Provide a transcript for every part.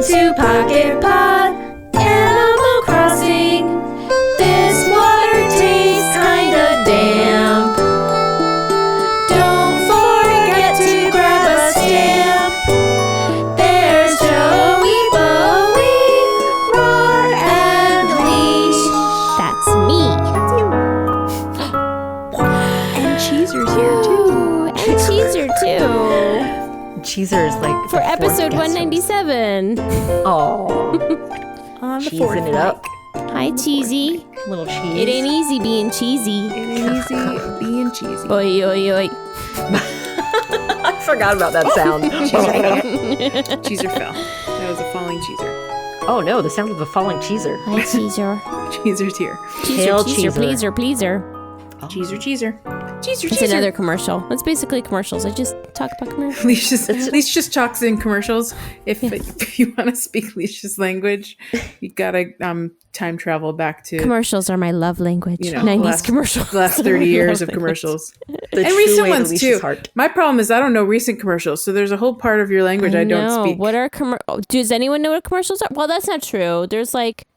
to Pocket Pod, Animal Crossing. This water tastes kinda damp. Don't forget to grab a stamp. There's Joey, Bowie, Roar, and Leash. That's me. And Cheezer's here too. And Cheezer too. Cheezer is like For episode 197. Oh, On the cheesing it up. Hi, Cheesy. Little cheese. It ain't easy being cheesy. It ain't easy being cheesy. Oi, oi, oi. I forgot about that sound. Cheezer fell. That was a falling Cheezer. Oh no, the sound of a falling cheeser. Hi, Cheezer. Cheezer's here. Hail Cheezer, Cheezer. pleaser, pleaser. Cheezer, Cheezer. Cheezer, It's Cheezer. another commercial. It's basically commercials. I just talk about commercials. Leash just talks in commercials. If you want to speak Leash's language, you gotta time travel back to Commercials are my love language. 90s commercials. the last 30 years of commercials. The And true recent way to ones Leash's too. heart. My problem is I don't know recent commercials, so there's a whole part of your language I don't know. speak. What are does anyone know what commercials are? Well, that's not true. There's like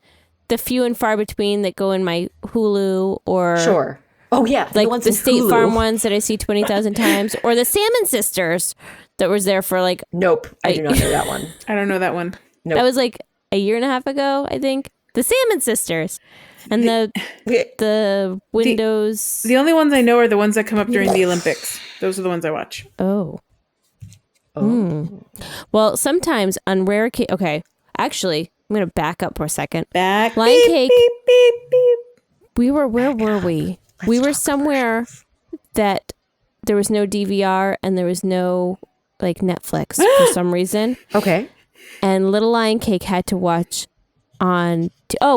the few and far between that go in my Hulu or Sure. Oh yeah, like ones the in State Hulu. Farm ones that I see 20,000 times, or the Salmon Sisters that was there for like Nope, I do not know that one. I don't know that one. Nope. that was like a year and a half ago, I think. The Salmon Sisters and the Windows. The only ones I know are the ones that come up during the Olympics. Those are the ones I watch. Oh. Well, sometimes on rare occasions. Okay, actually, I'm gonna back up for a second. Back. Lion beep, Cake. beep, beep, beep. Where were we? We were somewhere that there was no DVR and there was no like Netflix for some reason. Okay. And Little Lion Cake had to watch on.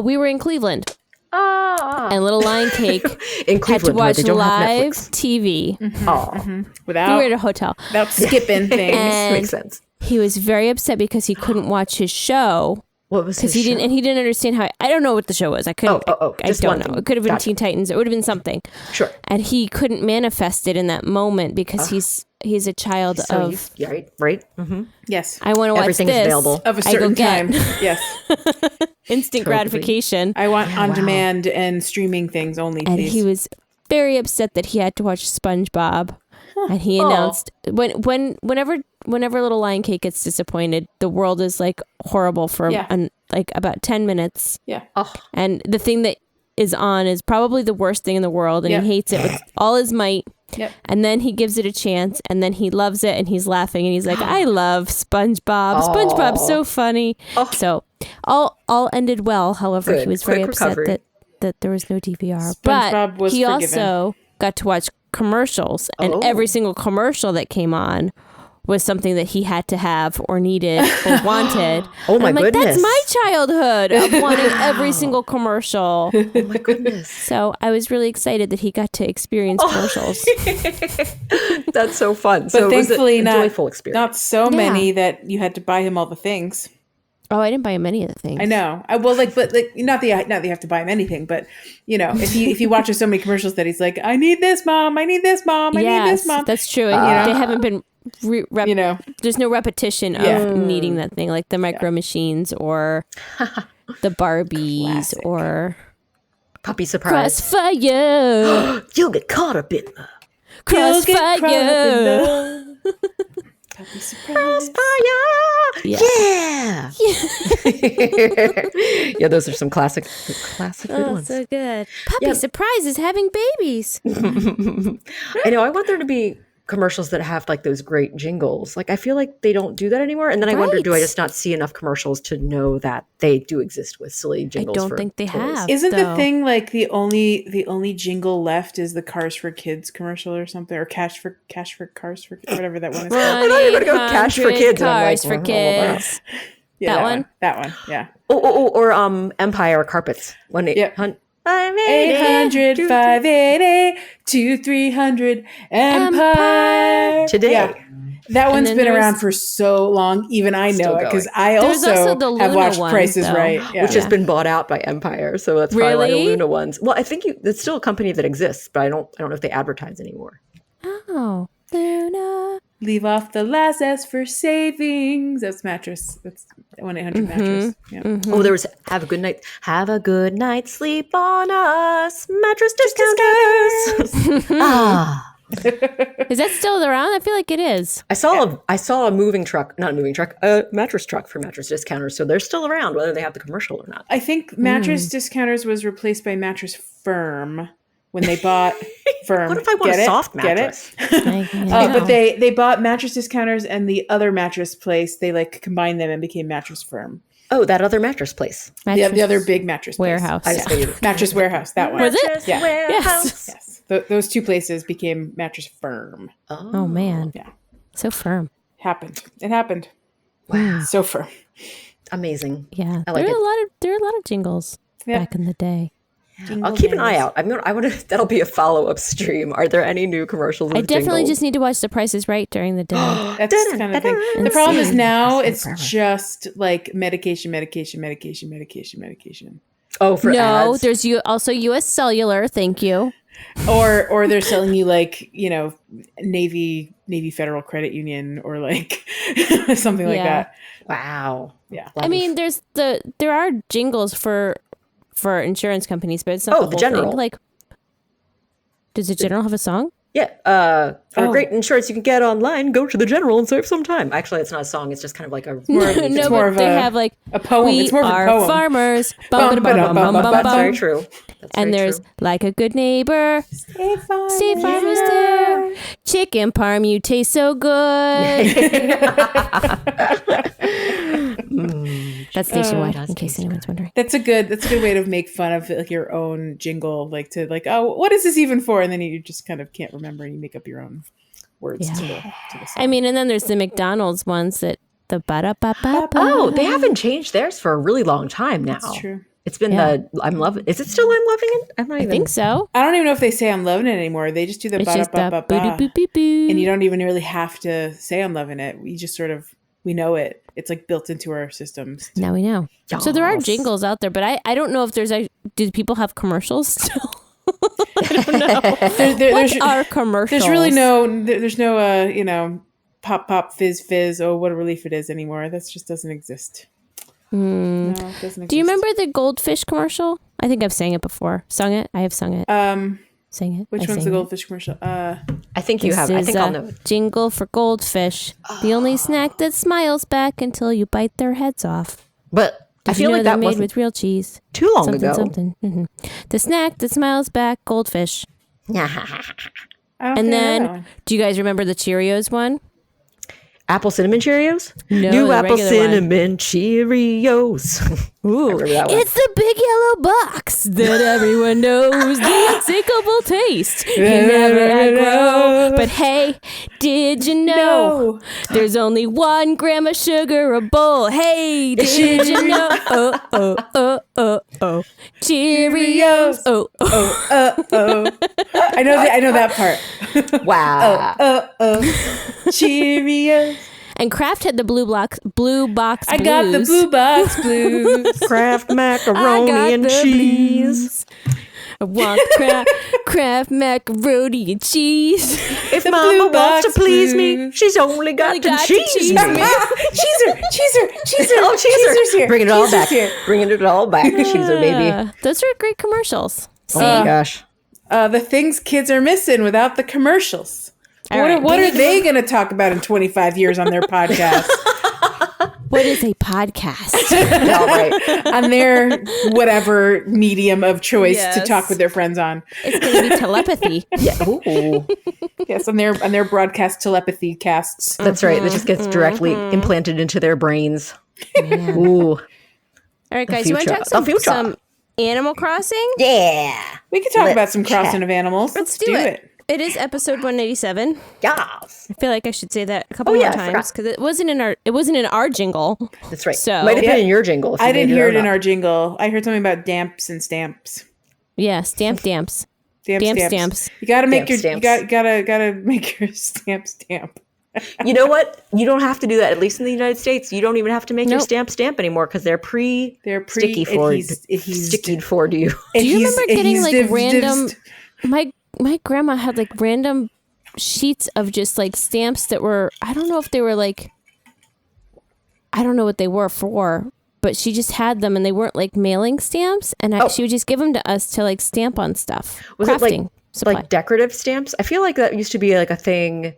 We were in Cleveland. And Little Lion Cake In had to Cleveland, where watch they don't have live Netflix. TV. Oh, We Without, were at a hotel. without skipping things. And makes sense. he was very upset because he couldn't watch his show. What was his Because he didn't understand how. I don't know what the show was. I couldn't. I just don't one know. thing. It could have been Gotcha. Teen Titans. It would have been something. Sure. And he couldn't manifest it in that moment because he's a child So of. yeah, right. Mm-hmm. Yes. I want to watch Everything this. is available. Of a I go certain get time. Yes. instant Totally. gratification. I want on demand and streaming things only, And please. he was very upset that he had to watch SpongeBob. And he announced whenever Little Lion Cake gets disappointed, the world is like horrible for like about 10 minutes. Yeah. Oh, And the thing that is on is probably the worst thing in the world, and Yeah. he hates it with all his might. Yep. And then he gives it a chance, and then he loves it, and he's laughing, and he's like, "I love SpongeBob. SpongeBob's so funny." So all ended well. However, he Good. was very Quick upset recovery. that there was no DVR. SpongeBob but was he forgiven. also got to watch commercials, and every single commercial that came on was something that he had to have or needed or wanted. Oh, And my I'm like, goodness. that's my childhood of wanting every single commercial. oh my goodness. So I was really excited that he got to experience commercials. That's so fun. But So it was thankfully a not, joyful experience. not so many that you had to buy him all the things. Oh, I didn't buy him any of the things. I know. But not that you have to buy him anything, but if he watches so many commercials that he's like, I need this, mom. I need this, mom. I need this, mom. That's true. They haven't been, there's no repetition of needing that thing, like the micro machines or the Barbies Classic. or Puppy surprise. Crossfire. You'll get caught up in the Crossfire. Puppy surprise. fire. Yeah. Yeah, those are some classic good Oh, ones. so good. Puppy Yeah. Surprise is having babies. I know. I want there to be commercials that have like those great jingles. Like I feel like they don't do that anymore. And then I wonder, do I Right. just not see enough commercials to know that they do exist with silly I jingles? don't for think they toys? have. Isn't the though. thing like the only jingle left is the Cars for Kids commercial or something, or Cash for Cars for whatever that one is called. I thought you were gonna go Cash for 100 Kids, and I'm like, Cars for well, kids. Yeah, that one? That one. Yeah. or Empire Carpets. Yep. 800 800 588 2300 Empire. Today. Yeah. That one's then been there's- around for so long, even I know Still it because going. I There's also also the have Luna watched one, Price is though. Right. Yeah. Which has been bought out by Empire, so that's probably why the Really? Luna ones. Well, I think it's still a company that exists, but I don't know if they advertise anymore. Oh, Luna. Leave off the last S for savings. That's mattress. That's 1-800 mattress. Yeah. Oh, there was have a good night. Have a good night. Sleep on us. Mattress discounters. Is that still around? I feel like it is. I saw a mattress truck for mattress discounters. So they're still around, whether they have the commercial or not. I think mattress discounters was replaced by Mattress Firm when they bought Firm. What if I want a soft mattress? But they bought Mattress Discounters and the other mattress place. They like combined them and became Mattress Firm. Oh, that other mattress place. The other big mattress place. Warehouse. Mattress Warehouse. That one. Was it? Yeah. Yes. Yes. Those two places became Mattress Firm. Oh man. Yeah. So firm. It happened. Wow. So firm. Amazing. Yeah. I like there it. are a lot of jingles back in the day. I'll keep an eye out. I want to. That'll be a follow-up stream. Are there any new commercials? I definitely just need to watch The Price is Right during the day. That's kind of thing. The problem is now it's just like medication. Oh, for ads? There's also U.S. Cellular. Thank you. Or they're selling you like, Navy Federal Credit Union or like something like that. Wow. Yeah. I mean, there are jingles for insurance companies, but it's not the whole General. thing. Like, does the General have a song? Yeah. For great insurance you can get online, go to the General and save some time. Actually, it's not a song. It's just kind of like a... No, but they have like a poem. We It's more of a are poem. farmers. That's very true. And there's like a good neighbor. State Farm is there. Chicken parm, you taste so good. That's nationwide, in case anyone's wondering. That's a good way to make fun of like your own jingle, like to like, oh, what is this even for? And then you just kind of can't remember and you make up your own words to the song. I mean, and then there's the McDonald's ones that the ba-da-ba-ba-ba. Oh, they haven't changed theirs for a really long time now. That's true. It's been I'm loving. Is it still I'm loving it? I think so. I don't even know if they say I'm loving it anymore. They just do the It's just the ba-da-ba-ba-ba. boo-doo-boo-boo-boo. And you don't even really have to say I'm loving it. We just sort of, we know it. It's like built into our systems. Now we know. So there are Yes. jingles out there, but I don't know if there's do people have commercials still? I don't know. What are commercials? There's really there's no pop fizz fizz. Oh, what a relief it is anymore. That just doesn't exist. No, it doesn't exist. Do you remember the goldfish commercial? I think I've sang it before. Sung it? I have sung it. Sang it. Which I one's sang the it. goldfish commercial? I think you This have. I is think I'll a know it. jingle for goldfish. The only snack that smiles back until you bite their heads off. But I Did feel you know like they're that made wasn't with real cheese. too long Something, ago. something. The snack that smiles back, goldfish. I don't And think I know that then, one. do you guys remember the Cheerios one? Apple cinnamon Cheerios? No, New the apple regular one. cinnamon Cheerios. Ooh, remember that one. it's the big yellow box that everyone knows. The unsinkable taste can never outgrow. But hey, did you know there's only 1 gram of sugar a bowl? Hey, did you know? Oh. Cheerios. Oh. I know that part. Wow. Cheerios. And Kraft had the blue box blues. I got the blue box blues. Kraft I macaroni got and the cheese. blues. I want Kraft macaroni and cheese. If The Mama blue wants box to please me, blues. she's only got to got to cheese cheese me. me. Cheeser. Oh, Cheeser's here. Bringing it all Cheeser's back. here. Bringing it all back. Cheeser, baby. Those are great commercials. Oh my gosh. The things kids are missing without the commercials. All right. What are they going to talk about in 25 years on their podcast? What is a podcast? All right. On their whatever medium of choice to Yes. talk with their friends on. It's going to be telepathy. Yeah. Ooh. Yes, on their broadcast telepathy casts. That's right. That just gets directly implanted into their brains. Ooh. All right, guys, you want to future. talk The future. some Animal Crossing? Yeah. We could talk Let's about some crossing chat. of animals. Let's do it. It is episode 187. Yes. I feel like I should say that a couple Oh, more yeah, I times because it wasn't in our jingle. That's right. So- Might have Yeah. been in your jingle. If I you didn't made hear it own in up. our jingle. I heard something about damps and stamps. Yeah, stamps. Damp Stamps. stamps. You gotta make Damp your stamps. gotta make your stamp. You know what? You don't have to do that. At least in the United States, you don't even have to make your Nope. stamp anymore because they're sticky for adhesed for you. Do you remember getting like random? My grandma had like random sheets of just like stamps that were, I don't know if they were like, I don't know what they were for, but she just had them and they weren't like mailing stamps. And she would just give them to us to like stamp on stuff. Was crafting it like decorative stamps? I feel like that used to be like a thing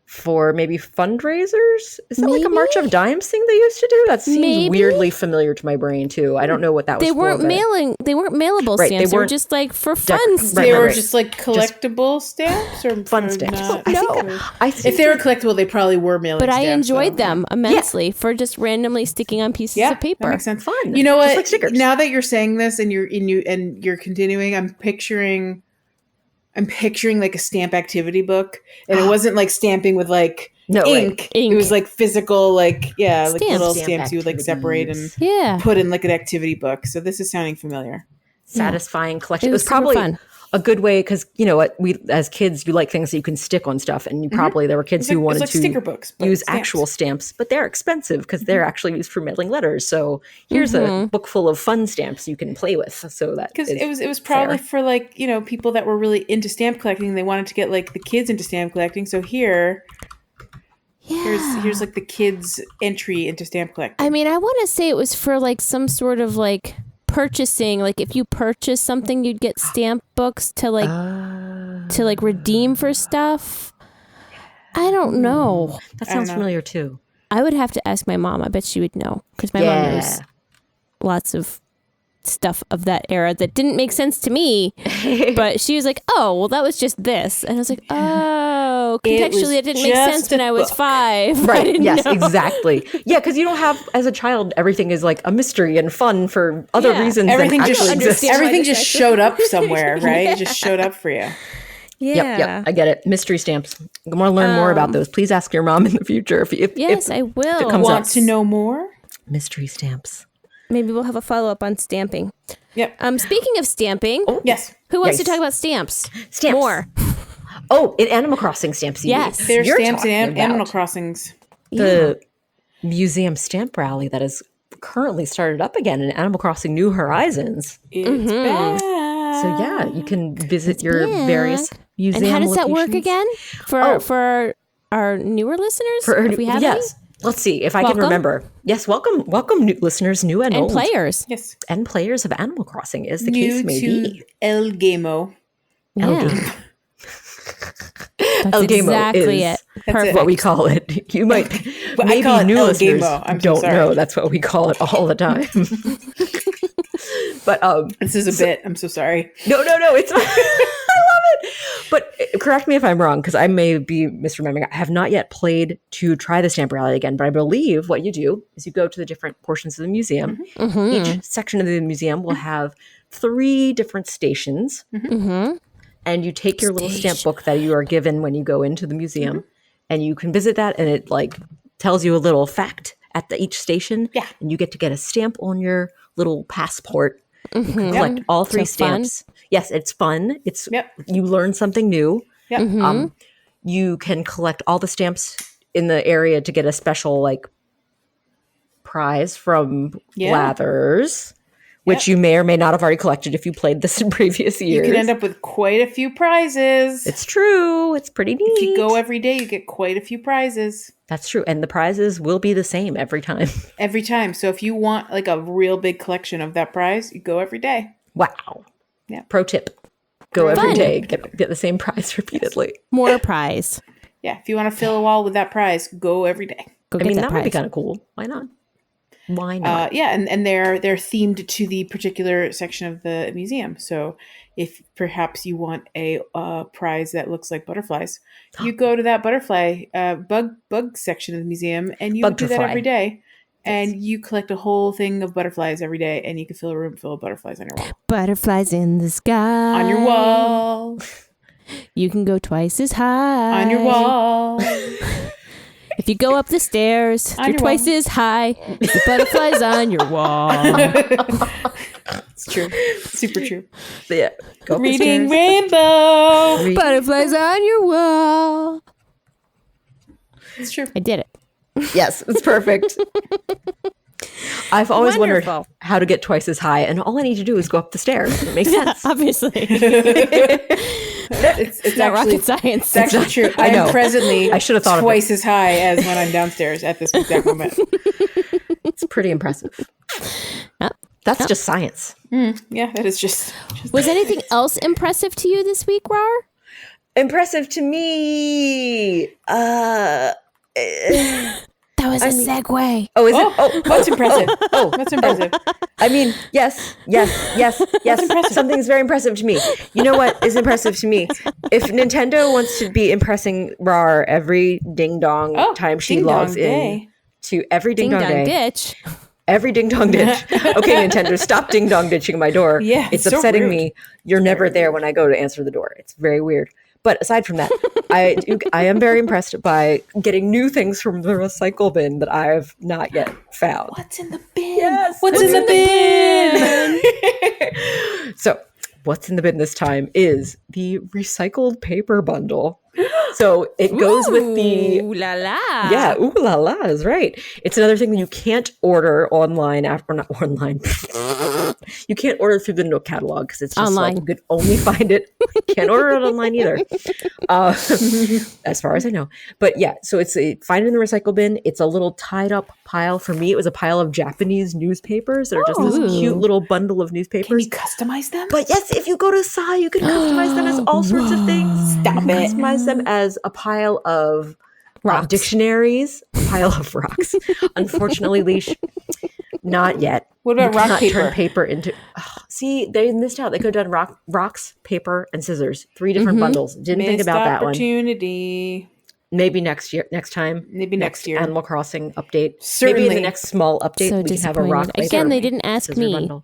for maybe fundraisers. Is that like a March of Dimes thing they used to do? That seems weirdly familiar to my brain too. I don't know what that was. They weren't mailable stamps. They were just like for fun stamps. They were just like collectible stamps or fun stamps. I think if they were collectible, they probably were mailing but stamps. I enjoyed them immensely for just randomly sticking on pieces of paper. That makes sense. Fun. You know what? Like stickers. Now that you're saying this and you're continuing, I'm picturing like a stamp activity book, and it wasn't like stamping with like ink. It was like physical, like like little stamps you would like separate and put in like an activity book. So this is sounding familiar. Satisfying collection. It was probably fun. A good way, because you know what, we as kids, you like things that you can stick on stuff, and you probably there were kids who wanted to sticker books, use stamps. Actual stamps, but they're expensive because they're actually used for mailing letters. So here's a book full of fun stamps you can play with. So that because it was probably for like people that were really into stamp collecting. They wanted to get like the kids into stamp collecting. So here's like the kids' entry into stamp collecting. I mean, I want to say it was for like some sort of like purchasing, like if you purchase something you'd get stamp books to like redeem for stuff. I don't know. That sounds familiar too. I would have to ask my mom. I bet she would know, because my mom knows lots of stuff of that era that didn't make sense to me. But she was like, oh, well, that was just this. And I was like, oh, contextually it didn't make sense when I was 5. Right. Yes, exactly. Yeah, because you don't have, as a child, everything is like a mystery and fun for other reasons everything than just actually exists. Everything just showed up somewhere, right? It just showed up for you. Yeah. Yep, I get it. Mystery stamps. I want to learn more about those. Please ask your mom in the future if I will. It comes Want up. to know more? Mystery stamps. Maybe we'll have a follow-up on stamping. Yep. Speaking of stamping, yes. Who wants to talk about stamps? Stamps. More. Oh, in Animal Crossing stamps. Yes. There's stamps in Animal Crossings. The museum stamp rally that is currently started up again in Animal Crossing New Horizons. It's back. So yeah, you can visit your various museum And how does that work locations. again for our newer listeners? If we have any? Let's see if I can remember. Yes, welcome new listeners, new and old. Players. Yes. And players of Animal Crossing, as the New case may to be. El Gamo. Yeah. El Gamo exactly is it. Perfect. what we call it. You might, But maybe I call it new El listeners Gamo. I'm don't so sorry. know that's what we call it all the time. But this is a bit. I'm so sorry. No, it's I love it. But correct me if I'm wrong, because I may be misremembering. I have not yet played to try the stamp rally again, but I believe what you do is you go to the different portions of the museum. Each section of the museum will have 3 different stations. And you take your little stamp book that you are given when you go into the museum, and you can visit that, and it like tells you a little fact at each station. Yeah. And you get to get a stamp on your little passport. You can collect all 3 stamps. Fun. Yes, it's fun. It's you learn something new. Yep. You can collect all the stamps in the area to get a special like prize from Blathers, which you may or may not have already collected if you played this in previous years. You can end up with quite a few prizes. It's true. It's pretty neat. If you go every day, you get quite a few prizes. That's true. And the prizes will be the same every time. Every time. So if you want like a real big collection of that prize, you go every day. Wow. Yeah. Pro tip. Go every day. Get the same prize repeatedly. More prize. Yeah. If you want to fill a wall with that prize, go every day. That would be kind of cool. Why not? And they're themed to the particular section of the museum. So if perhaps you want a prize that looks like butterflies, you go to that butterfly bug section of the museum, and you do that every day. And you collect a whole thing of butterflies every day, and you can fill a room full of butterflies on your wall. Butterflies in the sky. On your wall. You can go twice as high. On your wall. If you go up the stairs, you're twice as high. The butterflies on your wall. It's true. Super true. Yeah. Go Reading Rainbow. Butterflies on your wall. It's true. I did it. Yes, it's perfect. I've always Wonderful. wondered how to get twice as high, and all I need to do is go up the stairs. It makes sense. Obviously. It's not actually, rocket science. It's actually true. I am presently I should have thought twice as high as when I'm downstairs at this exact moment. It's pretty impressive. Yep. That's just science. Yeah, that is just Was anything else impressive to you this week, Rar? Impressive to me. That was a segue. Oh, is it? Oh, what's impressive? What's impressive? I mean, yes. Something's very impressive to me. You know what is impressive to me? If Nintendo wants to be impressing Rar every ding dong time she logs in to every ding dong day, ditch. every ding dong ditch. Okay, Nintendo, stop ding dong ditching my door. Yeah, it's so upsetting rude. me. You're never there when I go to answer the door. It's very weird. But aside from that, I am very impressed by getting new things from the recycle bin that I have not yet found. What's in the bin? Yes, What's in the bin? So, what's in the bin this time is the recycled paper bundle. So it goes with the Ooh la la. yeah, ooh la la is right. It's another thing that you can't order online or not online. You can't order through the Nook catalog because it's just Online. like you could only find it. You can't order it online either, as far as I know. But yeah, so find it in the recycle bin. It's a little tied up pile. For me, it was a pile of Japanese newspapers that are just this cute little bundle of newspapers. Can you customize them? But yes, if you go to Sai, you can customize them as all sorts of things. Stop You can it. customize them as a pile of dictionaries, a pile of rocks. Unfortunately, Leash, not yet. What about You rock cannot paper? turn paper into. See, they missed out. They could have done rocks, paper, and scissors. 3 different bundles. Didn't think Missed about that one. opportunity. Maybe next time. Maybe next year. Animal Crossing update. Maybe in Certainly. the next small update, So we can have a rock disappointed. paper Again, they didn't ask scissor me. bundle.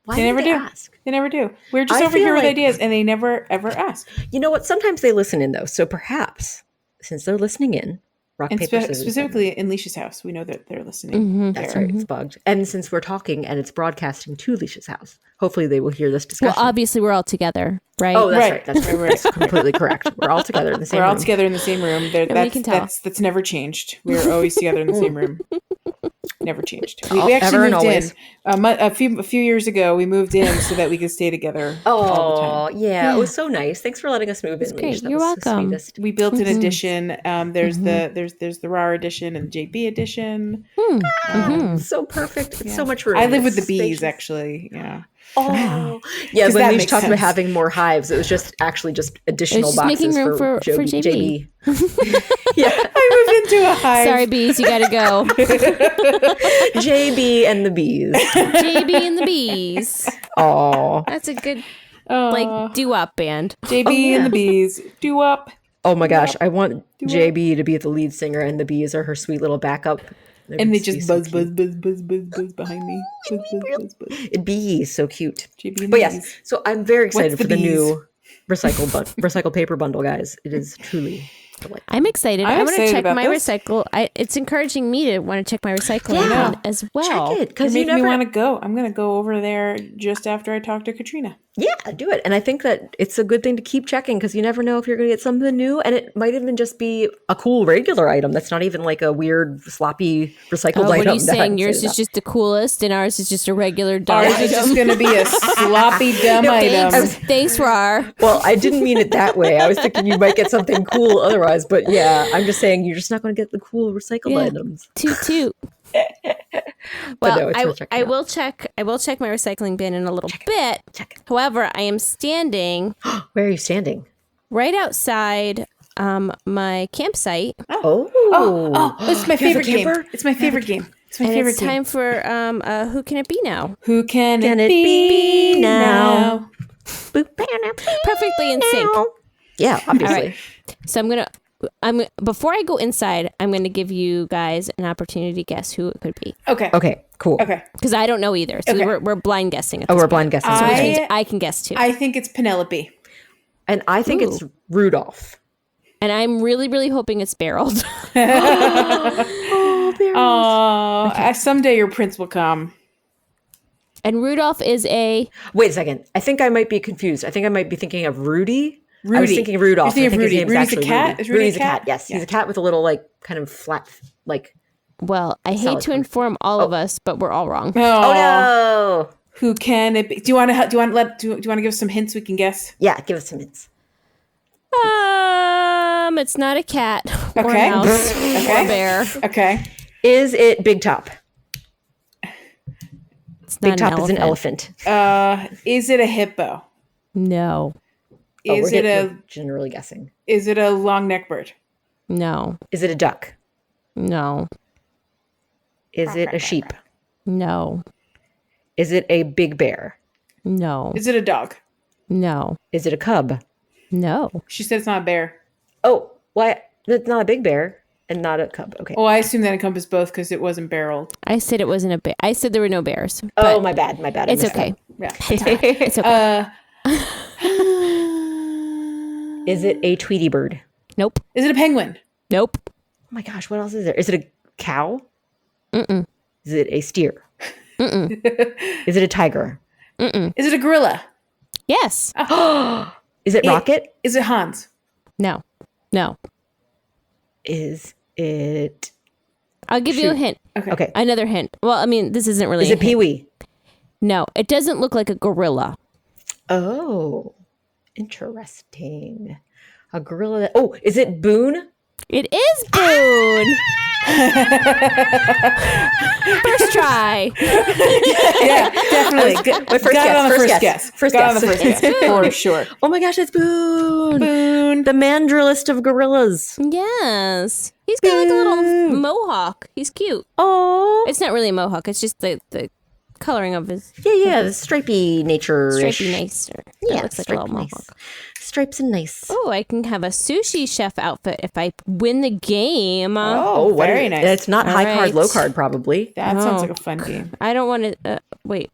Why They didn't never do. ask? They never do. We're just I over here feel with like- ideas, and they never ever ask. You know what? Sometimes they listen in though. So perhaps since they're listening in, rock And paper scissors. specifically in Leisha's house, we know that they're listening. That's right. It's bugged. And since we're talking and it's broadcasting to Leisha's house, hopefully they will hear this Well, discussion. obviously we're all together, right? Oh, that's Right. right. That's right. Right. That's completely correct. We're all together in the same We're all room. together in the same room. Nobody can tell. That's never changed. We're always together in the same room. Never changed. We actually Ever and moved always. in a few years ago. We moved in so that we could stay together all the Oh, time. yeah. It was so nice. Thanks for letting us move in. great. Leash. That You're was the welcome. sweetest. We built an edition. There's the RAR edition and the JB edition. So perfect. It's so much room. I live with the It's bees, spacious. actually. Yeah. Oh, yeah. 'Cause When that Leash makes talked about sense. having more hives, it was just additional just boxes making room for JB. Yeah, I moved into a hive. Sorry, bees, you gotta go. JB and the bees. JB and the bees. Oh, That's a good Oh, like doo-wop band. JB and the bees. Do up. oh my gosh! I want JB to be the lead singer, and the bees are her sweet little backup. And they just buzz behind me. Buzz, buzz, buzz. It'd be so cute. JB and But the yes, bees. so I'm very excited What's for the the bees? new recycled paper bundle, guys. It is truly delightful. I'm excited. I'm I want to excited check about my this. recycle. It's encouraging me to want to check my recycling Yeah. bin as well. Check it You because you make me never want to go. I'm going to go over there just after I talk to Katrina. Yeah, do it. And I think that it's a good thing to keep checking because you never know if you're going to get something new. And it might even just be a cool regular item that's not even like a weird, sloppy recycled Oh, item. what are you that I'm saying? Yours excited is just the coolest, and ours is just a regular dumb Ours is just going to be a sloppy, dumb item. Thanks, Rar. about. Well, I didn't mean it that way. I was thinking you might get something cool otherwise. But yeah, I'm just saying you're just not going to get the cool recycled Yeah. items. Toot toot. But Well, no, it's worth checking I out. will check. I will check my recycling bin in a little bit. Check it. However, I am standing Where are you standing? right outside my campsite, Oh, It's my You have a favorite game. camper? It's my favorite game. It's my and favorite it's game. time for Who Can It Be Now? Who can Can it it be be now? Perfectly in sync. Yeah, obviously. All right. So before I go inside, I'm gonna give you guys an opportunity to guess who it could be Okay. Okay, cool. Okay. because I don't know either. So Okay. we're blind guessing. At Oh, this we're point. blind guessing. So which I- means I can guess too. I think it's Penelope. And I think it's Rudolph. And I'm really, really hoping it's barreled. Oh, someday your prince will come. And Rudolph is a Wait a second. I think I might be confused. I think I might be thinking of Rudy. I was Rudy. thinking Rudolph. You're I thinking think his Rudy. name's Rudy's a actually cat? Rudy. Is Rudy a Rudy's a cat? cat? Yes, Yeah. he's a cat with a little like kind of flat, like Well, I hate Solid to proof. inform all of us, but we're all wrong. Oh no! Who can it be? Do you want to give us some hints we can guess? Yeah, give us some hints. It's not a cat or a Okay. mouse Okay. or a bear. Okay. Is it Big Top? It's not Big Top is an elephant. Is it a hippo? No. Is we're generally guessing? Is it a long neck bird? No. Is it a duck? No. Is it a sheep? No. Is it a big bear? No. Is it a dog? No. Is it a cub? No. She said it's not a bear. Oh, why? It's not a big bear and not a cub. Okay. Oh, I assume that encompassed both because it wasn't barreled. I said it wasn't a bear. I said there were no bears. Oh, but my bad. I It's missed okay. Yeah. It's okay. Is it a Tweety bird? Nope. Is it a penguin? Nope. Oh my gosh, what else is there? Is it a cow? Mm-mm. Is it a steer? Mm-mm. Is it a tiger? Mm-mm. Is it a gorilla? Yes. Is it Rocket? Is it Hans? No. No. Is it... I'll give you a hint. Okay. Another hint. Well, I mean, this isn't really Is a it hint. Pee-wee? No. It doesn't look like a gorilla. Oh, interesting. A gorilla. Oh, is it Boone? It is Boone. First try. Yeah, definitely. My first Got it on the guess. first guess. First Got it on guess. the first guess. For sure. Oh my gosh, it's Boone. Boone. The mandrillist of gorillas. Yes. He's got like a little mohawk. He's cute. Oh. It's not really a mohawk. It's just the coloring of his Yeah, the stripy nature. stripy nice. Yeah, It looks like a little nice. mohawk. Stripes and nice. Oh, I can have a sushi chef outfit if I win the game. Oh, what very is it? nice. It's not All high right. card, low card, probably. That sounds Oh. like a fun game. I don't want to. Wait.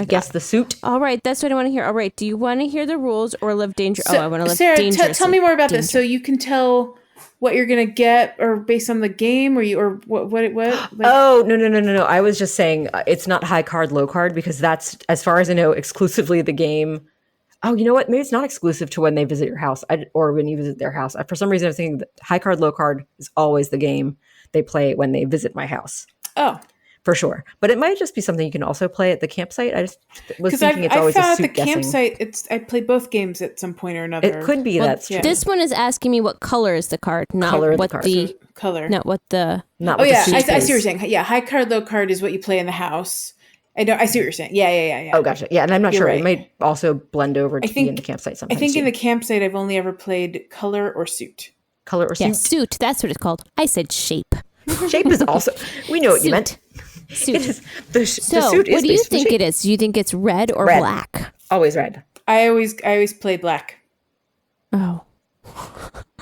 Guess the suit. All right, that's what I want to hear. All right, do you want to hear the rules or live danger? I want to live Sarah, dangerously. tell me more about this. So you can tell what you're gonna get, or based on the game, or what? Like, Oh, no. I was just saying it's not high card, low card, because that's, as far as I know, exclusively the game. Oh, you know what? Maybe it's not exclusive to when they visit your house or when you visit their house. For some reason, I was thinking that high card, low card is always the game they play when they visit my house. Oh, for sure. But it might just be something you can also play at the campsite. I just was because thinking it's I always found a at suit the guessing. campsite. I played both games at some point or another. It could be that's true. This one is asking me what color is the card, not Color of the what card. the color. not what the. Not Oh with yeah, the I suit see is. what you're saying. Yeah, high card, low card is what you play in the house. I see what you're saying. Yeah. Oh, gotcha. Yeah, and I'm not You're sure. right. It might also blend over to be in the campsite I sometimes. think in too. the campsite, I've only ever played color or suit. color or suit. Yeah, suit. That's what it's called. I said shape. Shape is also. We know what you Suit. meant. Suit. It is the So, suit is what do you based on think shape. it is? Do you think it's red or Red. black? Always red. I always play black. Oh,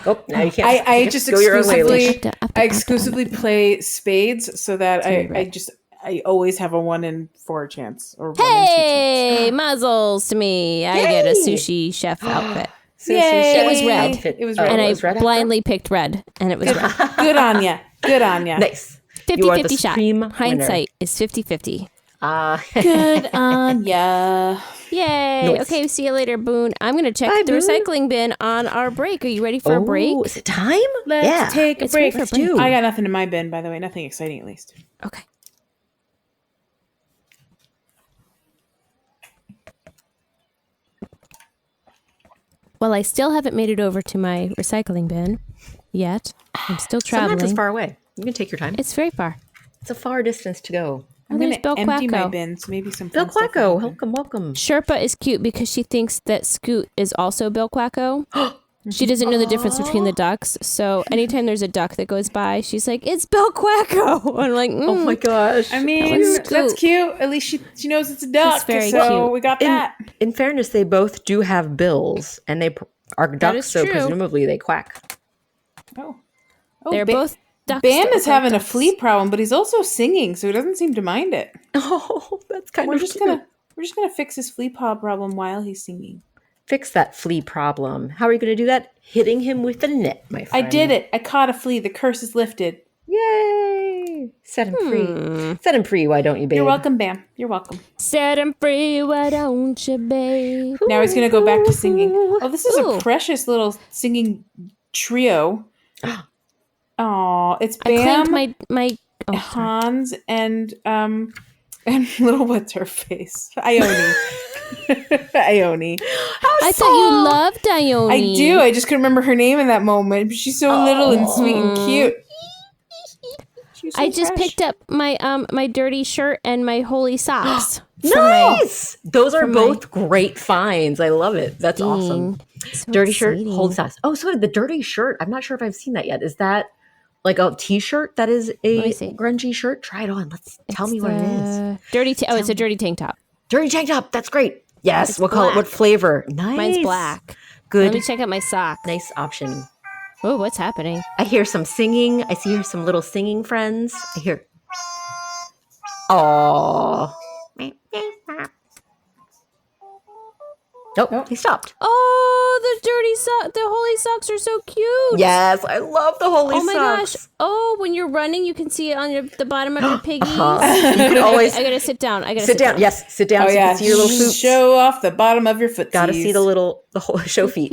Oh, now you can't. I you just go your own way, Leash. I exclusively play spades so that I always have a 1 in 4 chance or 1 in 2 chance. hey, muzzles to me! I get a Yay! sushi chef outfit, Yay! It was red. It was Oh, red. and it I was red after blindly picked red, and it was red. Good on ya. Good on ya. Nice. You are the 50-50 shot. supreme Hindsight is 50-50. Good on ya. Yay! Nice. Okay, see you later, Boone. I'm gonna check Bye, the Boone. recycling bin on our break. Are you ready for a break? Is it time? Let's take a It's break. ready for a break. do. I got nothing in my bin, by the way. Nothing exciting, at least. Okay. Well, I still haven't made it over to my recycling bin yet. I'm still traveling. Sometimes it's far away. You can take your time. It's very far. It's a far distance to go. I'm there's going Bill to empty my Quacko. bin, so maybe some Bill fun stuff will Quacko, happen. welcome. Sherpa is cute because she thinks that Scoot is also Bill Quacko. She doesn't know the difference between the ducks. So anytime there's a duck that goes by, she's like, "It's Bill Quacko." I'm like, Oh my gosh. I mean, one's that's cute. cute. At least she knows it's a duck. It's very so cute. we got that. In fairness, they both do have bills, and they are ducks, is so true. presumably they quack. Oh, they're both ducks. Bam that is look like having a ducks. flea problem, but he's also singing, so he doesn't seem to mind it. Oh, that's kind We're of just cute. gonna fix his flea paw problem while he's singing. Fix that flea problem. How are you going to do that? Hitting him with a net, my I friend. did it. I caught a flea. The curse is lifted. Yay! Set him free. Set him free, why don't you, babe? You're welcome, Bam. You're welcome. Set him free, why don't you, babe? Now he's gonna go back to singing. Oh, this is Ooh. a precious little singing trio. Oh, it's I Bam, claimed my Hans, and little what's her face? Ione. Ione. I thought you loved Ione. I do. I just couldn't remember her name in that moment. But she's so little and sweet and cute. I just picked up my my dirty shirt and my holy socks. Nice. Those are both great finds. I love it. That's awesome. So Dirty exciting. shirt, holy socks. Oh, so the dirty shirt. I'm not sure if I've seen that yet. Is that like a t-shirt that is a grungy shirt? Try it on. Tell me what it is. Dirty. It's a dirty tank top. Dirty tank top. That's great. Yes. We'll call it. What flavor? Nice. Mine's black. Good. Let me check out my sock. Nice option. Oh, what's happening? I hear some singing. I see here some little singing friends. I hear. Oh. Nope, he stopped. Oh, the holy socks are so cute. Yes, I love the holy socks. Oh my gosh. Oh, when you're running, you can see it on the bottom of your piggies. You can always I gotta sit down. sit down. Yes, sit down so you can see your little feet. Show off the bottom of your foot. Gotta see the whole show feet.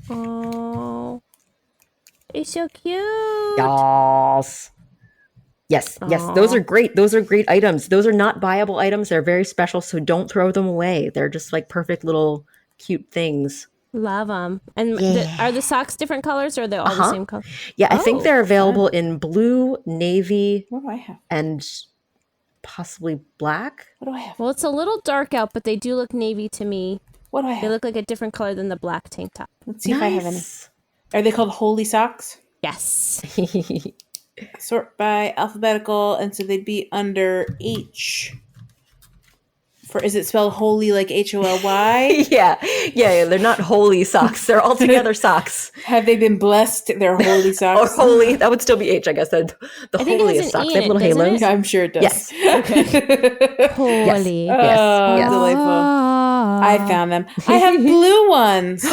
Oh, it's so cute. Yes. Yes, those are great. Those are great items. Those are not buyable items. They're very special, so don't throw them away. They're just like perfect little cute things. Love them. And are the socks different colors or are they all the same color? Yeah, I think they're available in blue, navy, What do I have? and possibly black. What do I have? Well, it's a little dark out, but they do look navy to me. What do I They have? look like a different color than the black tank top. Let's see if I have any. Are they called holy socks? Yes. Sort by alphabetical, and so they'd be under H. Is it spelled holy like HOLY? Yeah. They're not holy socks. They're all together socks. Have they been blessed? They're holy Or socks. holy. That would still be H, I guess. The holiest socks. They have little halos. I'm sure it does. Yes. Holy. Yes. Delightful. I found them. I have blue ones.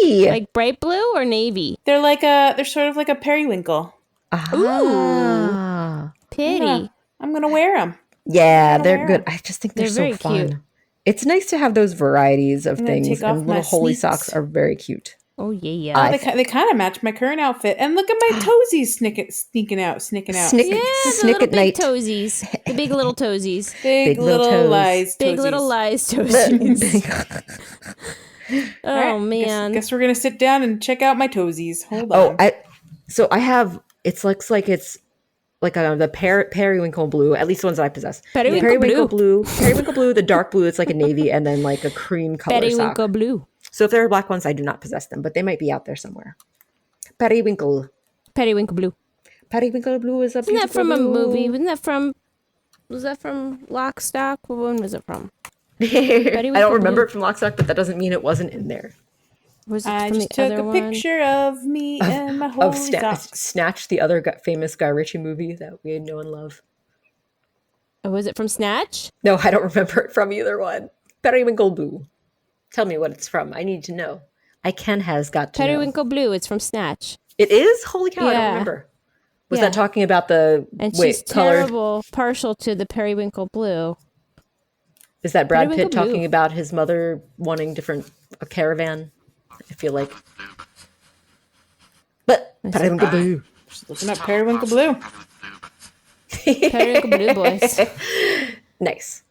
Yay! Like bright blue or navy? They're sort of like a periwinkle. Ah. Pretty. I'm gonna wear them. Yeah, they're good. I just think they're so very fun. cute. It's nice to have those varieties of things, take off and my little holy sneaks. socks are very cute. Oh, yeah. They kind of match my current outfit. And look at my toesies sneaking out. Snick Yeah, the snick little at big night. toesies. The big little toesies. Big little little toes. lies. Big toesies. little lies toesies. Oh, All right, man. Guess we're gonna sit down and check out my toesies. Hold Oh, on. I have. It looks like it's like the periwinkle blue. At least the ones that I possess. Periwinkle blue. Periwinkle blue. The dark blue. It's like a navy, and then like a cream color Periwinkle sock. blue. So if there are black ones, I do not possess them, but they might be out there somewhere. Periwinkle. Periwinkle blue. Periwinkle blue is a Isn't that beautiful from a blue. movie? Was that from Lock, Stock? What one was it from? I don't remember blue. it from Lock, Stock, but that doesn't mean it wasn't in there. Was it I from just the took other a one? picture of me and my holy Of socks. Snatch, the other famous Guy Ritchie movie that we know and love. Oh, was it from Snatch? No, I don't remember it from either one. Periwinkle blue. Tell me what it's from. I need to know. Has got to know. Periwinkle blue. It's from Snatch. It is? Holy cow, I Yeah. don't remember. Was Yeah. that talking about the And she's colored? terrible, partial to the periwinkle blue. Is that Brad Pitt Periwinkle blue. talking about his mother wanting a caravan? I feel like. But periwinkle blue. Just looking up periwinkle blue. Periwinkle blue, boys. Nice.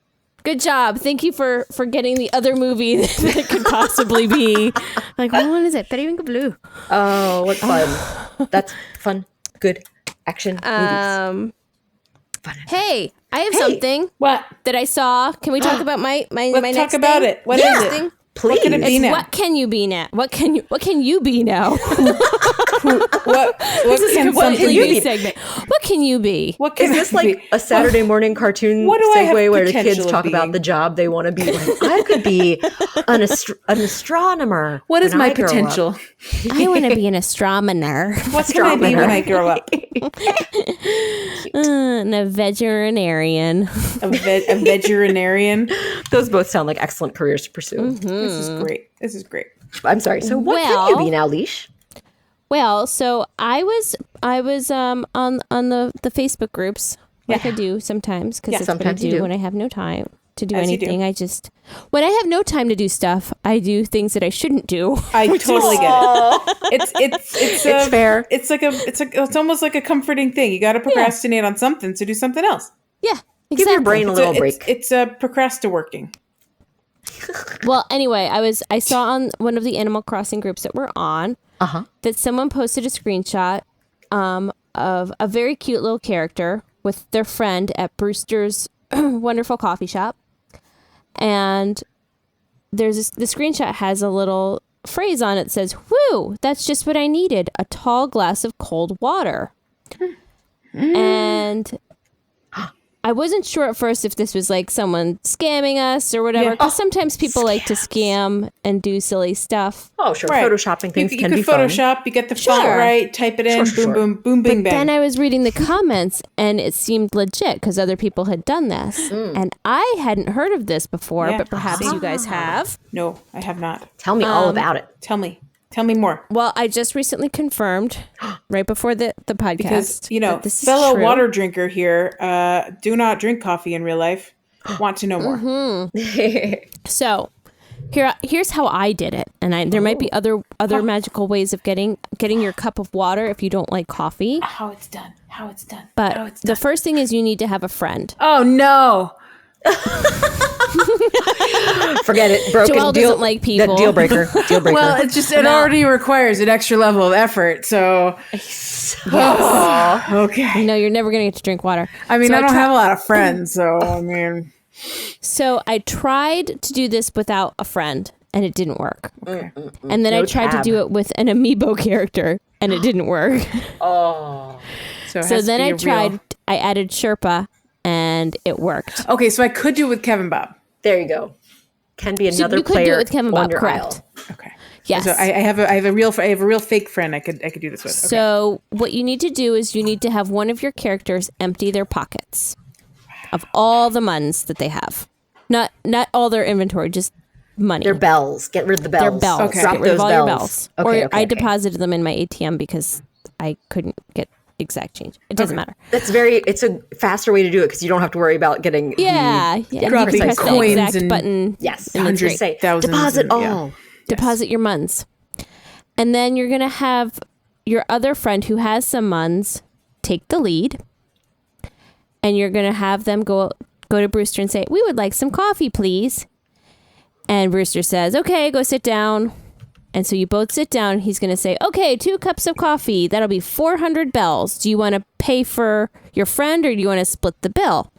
Good job. Thank you for getting the other movie that it could possibly be. Like, what one is it? Periwinkle blue. Oh, what fun. That's fun. Good action movies. Fun. Hey, I have something What? that I saw. Can we talk about my Let's my talk next about thing? it. What is Next it? thing? Please. What can it be It's now? what can you be now? What can you be now? What This is a can completely something new be? segment. What can you be? What can Is this I like be? a Saturday morning cartoon What do I have segue where the potential kids of talk about being? the job they want to be? Like, I could be an astronomer. What is when my I grow up. potential? I want to be an astronomer. What can I be when I grow up? And a veterinarian. A veterinarian. Those both sound like excellent careers to pursue. This is great. This is great. I'm sorry. So what can you be now, Leash? Well, so I was on the Facebook groups like I do sometimes because Yeah, it's sometimes what I you do do. when I have no time to do anything. I just, when I have no time to do stuff, I do things that I shouldn't do. I totally get it. It's fair. It's almost like a comforting thing. You got to procrastinate on something, so do something else. Yeah, exactly. Give your brain a little break. It's a procrasti-working. Well, anyway, I saw on one of the Animal Crossing groups that we're on that someone posted a screenshot of a very cute little character with their friend at Brewster's wonderful coffee shop. And the screenshot has a little phrase on it that says, "Whoo, that's just what I needed, a tall glass of cold water." And I wasn't sure at first if this was like someone scamming us or whatever, because sometimes people like to scam and do silly stuff. Oh, sure. Right. Photoshopping things can be fun. You can Photoshop, you get the font right, type it in, boom, boom, bing, bang. Then I was reading the comments and it seemed legit because other people had done this. And I hadn't heard of this before, but perhaps you guys have. No, I have not. Tell me all about it. Tell me more. Well, I just recently confirmed right before the podcast. Because, fellow water drinker here, do not drink coffee in real life. Want to know more. So here's how I did it. And there might be other magical ways of getting your cup of water if you don't like coffee. How it's done. But the first thing is you need to have a friend. Oh, no. Forget it. Broken. Joelle doesn't like people. Deal breaker. Well, it already requires an extra level of effort. So, okay. No, you're never going to get to drink water. I mean, I don't have a lot of friends, so I mean. So I tried to do this without a friend, and it didn't work. Okay. And then I tried to do it with an amiibo character, and it didn't work. So then I added Sherpa, and it worked. Okay, so I could do it with Kevin Bob. There you go. Can be another you player could do it with Kevin Bob, correct? aisle. Okay. Yes. So I have a real fake friend I could do this with. Okay. So what you need to do is you need to have one of your characters empty their pockets of all the muns that they have. Not all their inventory, just money. Their bells. Get rid of the bells. Their bells. Okay. Get rid of all your bells. Okay, I deposited them in my ATM because I couldn't get exact change. It doesn't matter. It's a faster way to do it because you don't have to worry about getting dropping coins the exact and button. Yes, and it's great. say deposit all. Deposit your muns. And then you're going to have your other friend who has some muns take the lead. And you're going to have them go to Brewster and say, "We would like some coffee, please." And Brewster says, "Okay, go sit down." And so you both sit down. He's going to say, "Okay, 2 cups of coffee. That'll be 400 bells. Do you want to pay for your friend or do you want to split the bill?"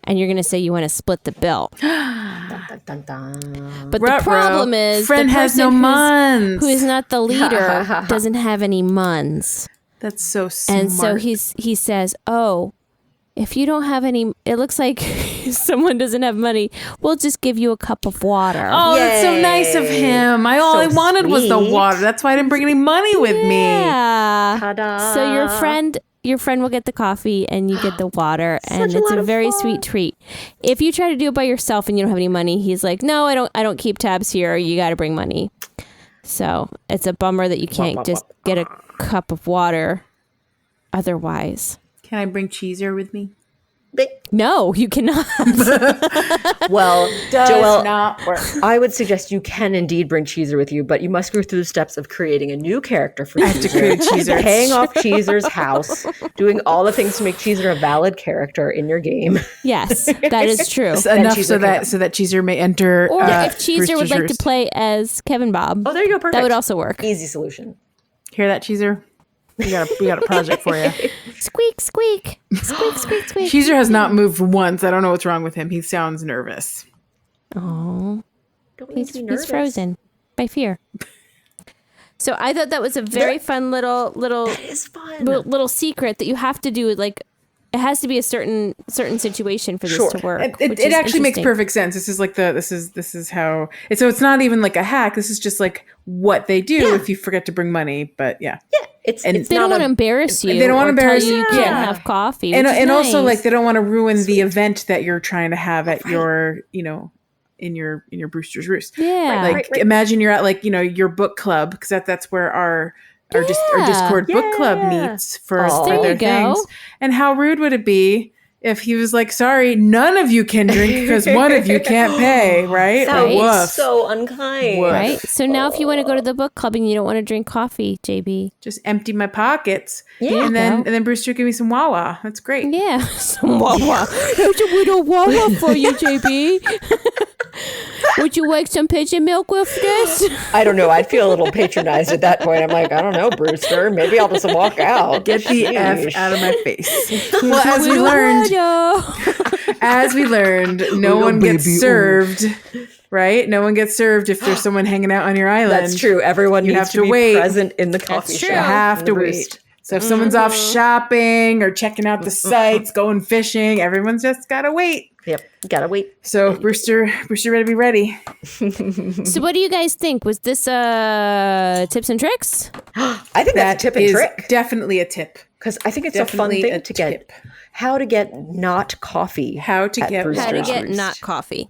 And you're going to say you want to split the bill. Dun, dun, dun. But the problem is friend the has no muns. who is not the leader doesn't have any muns. That's so smart. And so he says, "Oh, if you don't have any, it looks like someone doesn't have money. We'll just give you a cup of water." Oh, that's so nice of him. All I wanted was the water. That's why I didn't bring any money with me. Yeah. Ta-da. So your friend will get the coffee and you get the water, and it's a very sweet treat. If you try to do it by yourself and you don't have any money, he's like, "No, I don't keep tabs here. You got to bring money." So it's a bummer that you can't just get a cup of water otherwise. Can I bring Cheezer with me? No, you cannot. Well, Does Joelle, not work. I would suggest you can indeed bring Cheezer with you, but you must go through the steps of creating a new character for Cheezer, paying off Cheezer's house, doing all the things to make Cheezer a valid character in your game. Yes, that is true. Enough so that Cheezer may enter. Or if Cheezer Brewster's would like Roost. to play as Kevin Bob. Oh, there you go. Perfect. That would also work. Easy solution. Hear that, Cheezer? We got a project for you. Squeak, squeak. Squeak, squeak, squeak. Cheezer has not moved once. I don't know what's wrong with him. He sounds nervous. Oh, he's frozen by fear. So I thought that was a very fun little That is fun. little secret that you have to do. Like, it has to be a certain situation for this to work. It actually makes perfect sense. This is how. So it's not even like a hack. This is just like what they do if you forget to bring money. But yeah. They don't want to embarrass you. They don't want to embarrass you. You can't have coffee. And also like they don't want to ruin the event that you're trying to have at your in your Brewster's Roost. Yeah. Like imagine you're at like your book club because that's where our Discord book club meets for their things. And how rude would it be if he was like, sorry, none of you can drink because one of you can't pay, right? Sounds Woof. so unkind. Woof. Right? So now if you want to go to the book club and you don't want to drink coffee, JB. Just empty my pockets. Yeah. And then Brewster give me some Wawa. That's great. Yeah. Some Wawa. There's a little Wawa for you, JB. Would you like some pigeon milk with this? I don't know. I'd feel a little patronized at that point. I'm like, I don't know, Brewster. Maybe I'll just walk out. Get the F out of my face. Well, as we learned, no one gets served, right? No one gets served if there's someone hanging out on your island. That's true. Everyone You needs have to to be wait. present in the coffee That's shop. true. You have to In the wait. roost. So if someone's off shopping or checking out the sites, going fishing, everyone's just gotta wait. Yep. Gotta wait. So Brewster better be ready. So what do you guys think? Was this tips and tricks? I think that's a tip and is trick. definitely a tip. Because I think it's Definitely a fun a thing to get. tip. How to get not coffee. How to at get Brewster's How to get Roost. not coffee.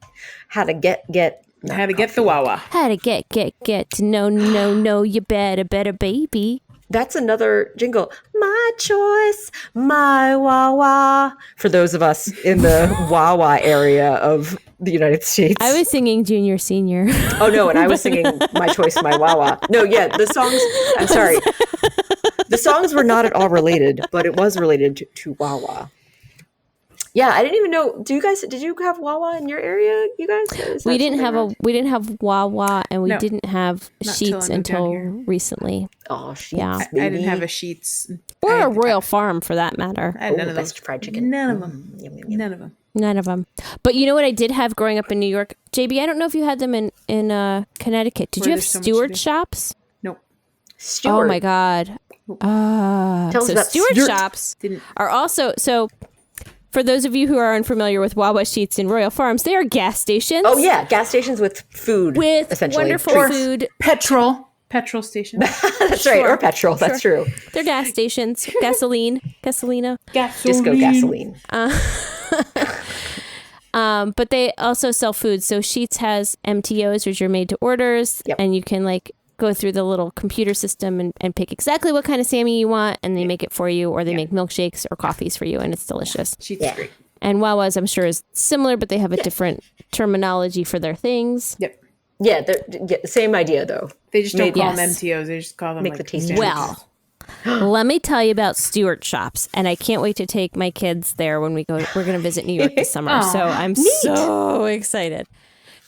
How to get How to get the Wawa. How to get to know you better baby. That's another jingle. My choice, my Wawa. For those of us in the Wawa area of the United States. I was singing Junior Senior. Oh no, and I was singing My Choice, My Wawa. No, yeah, the songs, I'm sorry. The songs were not at all related, but it was related to Wawa. Yeah, I didn't even know. Did you have Wawa in your area, you guys? We didn't have Wawa and we No. didn't have Not till I Sheets moved down until here. recently. Oh, sheets, Yeah. I didn't have a Sheets. Or I a had- Royal Farm for that matter. I had none of those. best fried chicken. None of them. Yum, yum, yum. None of them. None of them. But you know what I did have growing up in New York? JB, I don't know if you had them in Connecticut. Did Where you have there's so much to Stewart do. shops? Nope. Stewart. Oh my God. Tell us So about Stewart Stewart. shops Didn't. are also, so for those of you who are unfamiliar with Wawa Sheets and Royal Farms, they are gas stations. Oh yeah, gas stations with food. With essentially. wonderful Treats. food. Petrol station. That's right, or petrol. That's true. They're gas stations. Gasolina. Disco gasoline. But they also sell food. So Sheets has MTOs, which are made to orders, Yep. and you can like go through the little computer system and pick exactly what kind of Sammy you want, and they make it for you, or they make milkshakes or coffees for you, and it's delicious. Sheets Yeah. is great. And Wawa's, I'm sure, is similar, but they have a different terminology for their things. Yep. Yeah, same idea though. They just don't call them Yes. MTOs. They just call them Make like the taste standard. Well, let me tell you about Stewart shops, and I can't wait to take my kids there when we go. We're going to visit New York this summer, so I'm so excited.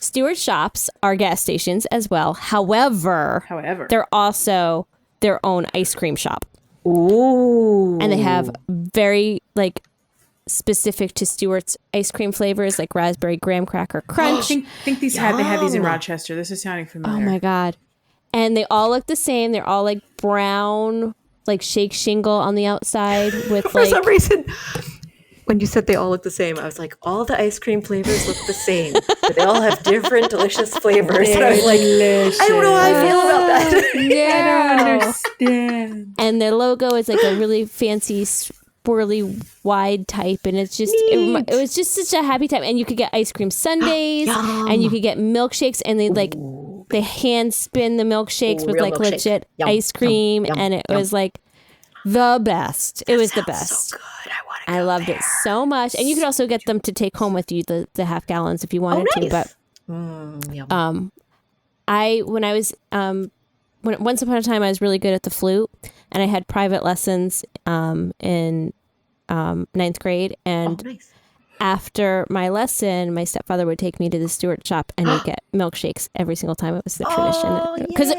Stewart shops are gas stations as well. However, they're also their own ice cream shop. Ooh. And they have very like specific to Stewart's ice cream flavors, like raspberry graham cracker crunch. I think they had these in Rochester. This is sounding familiar. Oh my God. And they all look the same. They're all like brown, like shake shingle on the outside with For like some reason, when you said they all look the same, I was like, all the ice cream flavors look the same, but they all have different delicious flavors. And I was like, I don't know how I feel about that. I don't understand. and their logo is like a really fancy swirly wide type, and it's just it was just such a happy time. And you could get ice cream sundaes and you could get milkshakes, and they hand spin the milkshakes with real like milkshake. legit Yum, ice cream, yum, and it yum. was like the best. It was the best. So good. I want to I loved it so much. And you could also get them to take home with you, the half gallons if you wanted to. But yum. when I was once upon a time I was really good at the flute, and I had private lessons in ninth grade, and Nice. after my lesson my stepfather would take me to the Stewart shop and we'd get milkshakes every single time. It was the tradition because